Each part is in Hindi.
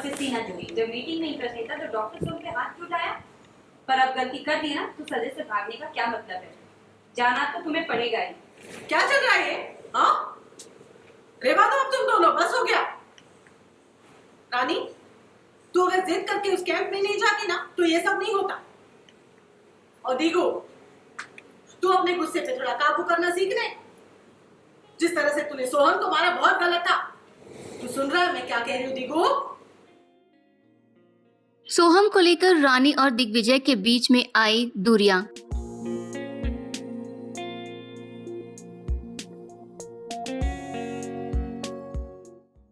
से सीना जोड़ी। जब मीटिंग में इंटरेस्ट नहीं था तो डॉक्टर से उनके हाथ क्यों उठाया? पर अब गलती कर दी ना तो सजा से भागने का क्या मतलब है? जाना तो तुम्हें पड़ेगा ही। क्या चल रहा है? हाँ, रेवा दो अब तुम दोनों, बस हो गया। रानी, तू अगर जिद करके उस कैंप में नहीं जाती ना तो ये सब नहीं होता। और दीगो, तू अपने गुस्से पे थोड़ा काबू करना सीख ले। जिस तरह से तूने सोहन को मारा बहुत गलत था। तू सुन रहा है मैं क्या कह रही हूँ दीगो? सोहम को लेकर रानी और दिग्विजय के बीच में आई दूरियां।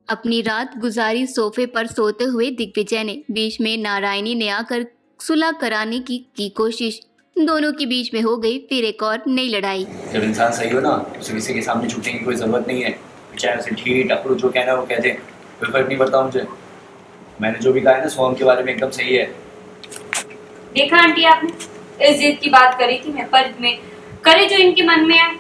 अपनी रात गुजारी सोफे पर सोते हुए दिग्विजय ने बीच में नारायणी ने आकर सुलह कराने की कोशिश। दोनों के बीच में हो गई फिर एक और नई लड़ाई। जब इंसान सही हो ना उसे किसी के सामने झुकने की कोई जरूरत नहीं है। चाहे उसे ठीक टकरू जो कहना है वो कह दे, कोई फर्क नहीं पड़ता मुझे। मैंने जो भी कहा है ना सोहम के बारे में एकदम सही है। देखा आंटी, आपने इस जिद की बात करी थी मैं, पर में करे जो इनके मन में है।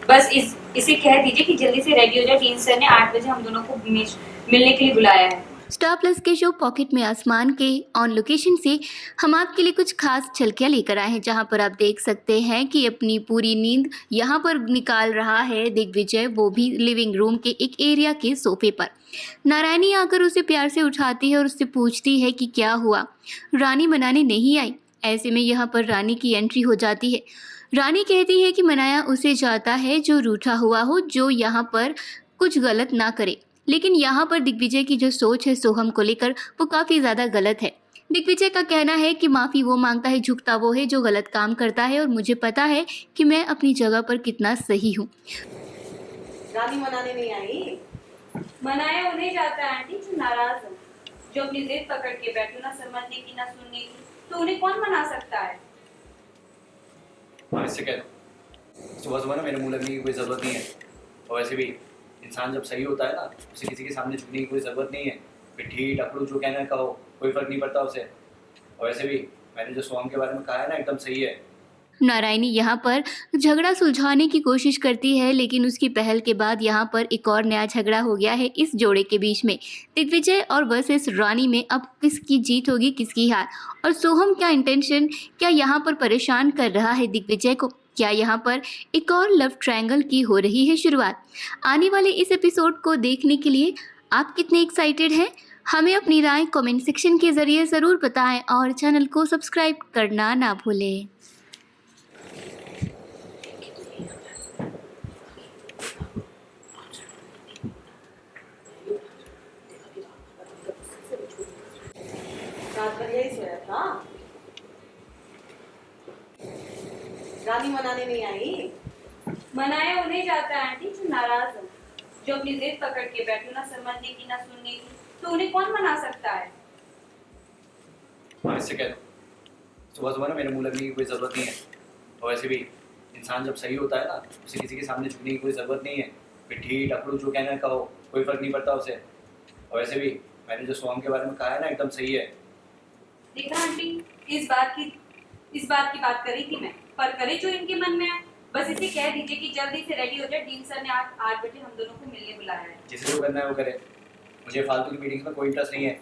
बस इसे कह दीजिए कि जल्दी से रेडी हो जाए। टीन सर ने 8 बजे हम दोनों को मिलने के लिए बुलाया है। स्टार प्लस के शो पॉकेट में आसमान के ऑन लोकेशन से हम आपके लिए कुछ खास झलकियां लेकर आए हैं, जहां पर आप देख सकते हैं कि अपनी पूरी नींद यहां पर निकाल रहा है दिग्विजय, वो भी लिविंग रूम के एक एरिया के सोफे पर। नारायणी आकर उसे प्यार से उठाती है और उससे पूछती है कि क्या हुआ, रानी मनाने नहीं आई। ऐसे में यहाँ पर रानी की एंट्री हो जाती है। रानी कहती है कि मनाया उसे जाता है जो रूठा हुआ हो, जो यहाँ पर कुछ गलत ना करे। लेकिन यहाँ पर दिग्विजय की जो सोच है सोहम को लेकर वो काफ़ी ज़्यादा गलत है। दिग्विजय का कहना है कि माफ़ी वो मांगता है, झुकता वो है जो गलत काम करता है, और मुझे पता है कि मैं अपनी जगह पर कितना सही हूँ। रानी मनाने नहीं आई? मनाया उन्हें जाता है आंटी जो नाराज हो, जो अपनी जिद पकड़ के बैठो, ना समझने की ना सुनने की। तो उन्हें कौन मना सकता है? हाँ, इससे कह दो सुबह सुबह ना मेरे मुंह लगने की कोई ज़रूरत नहीं है। और वैसे भी इंसान जब सही होता है ना उसे किसी के सामने झुकने की कोई ज़रूरत नहीं है। फिर ठीक टकरू जो कहना है कहो, कोई फर्क नहीं पड़ता उसे। और वैसे भी मैंने जो सोहम के बारे में कहा है ना एकदम सही है। नारायणी यहाँ पर झगड़ा सुलझाने की कोशिश करती है, लेकिन उसकी पहल के बाद यहाँ पर एक और नया झगड़ा हो गया है इस जोड़े के बीच में। दिग्विजय और वर्सेस रानी में अब किसकी जीत होगी किसकी हार, और सोहम क्या इंटेंशन, क्या यहाँ पर परेशान कर रहा है दिग्विजय को, क्या यहाँ पर एक और लव ट्रायंगल की हो रही है शुरुआत। आने वाले इस एपिसोड को देखने के लिए आप कितने एक्साइटेड हैं, हमें अपनी राय कमेंट सेक्शन के ज़रिए ज़रूर बताएं और चैनल को सब्सक्राइब करना ना भूलें। रात भर यही सोया था? रानी मनाने नहीं आई? मनाया उन्हें जाता है आंटी जो नाराज हो, जो अपनी जिद पकड़ के बैठो, ना समझने की ना सुनने की। तो उन्हें कौन मना सकता है? हाँ, इससे कह दो सुबह सुबह ना मेरे मुंह लगने की कोई ज़रूरत नहीं है। और वैसे भी इंसान जब सही होता है ना उसे किसी के सामने झुकने की कोई ज़रूरत नहीं है। फिर ठीक टकरू जो कहना है कहो, कोई फर्क नहीं पड़ता उसे। और वैसे भी मैंने जो सोहम के बारे में कहा है ना एकदम सही है। देखा आंटी, इस बात की बात करी थी मैं, पर करे जो इनके मन में है। बस इसे कह दीजिए कि जल्दी से रेडी हो जाए। डीन सर ने 8 बजे हम दोनों को मिलने बुलाया है। जिसे जो करना है वो करे। मुझे फालतू की मीटिंग्स में कोई इंटरेस्ट नहीं है।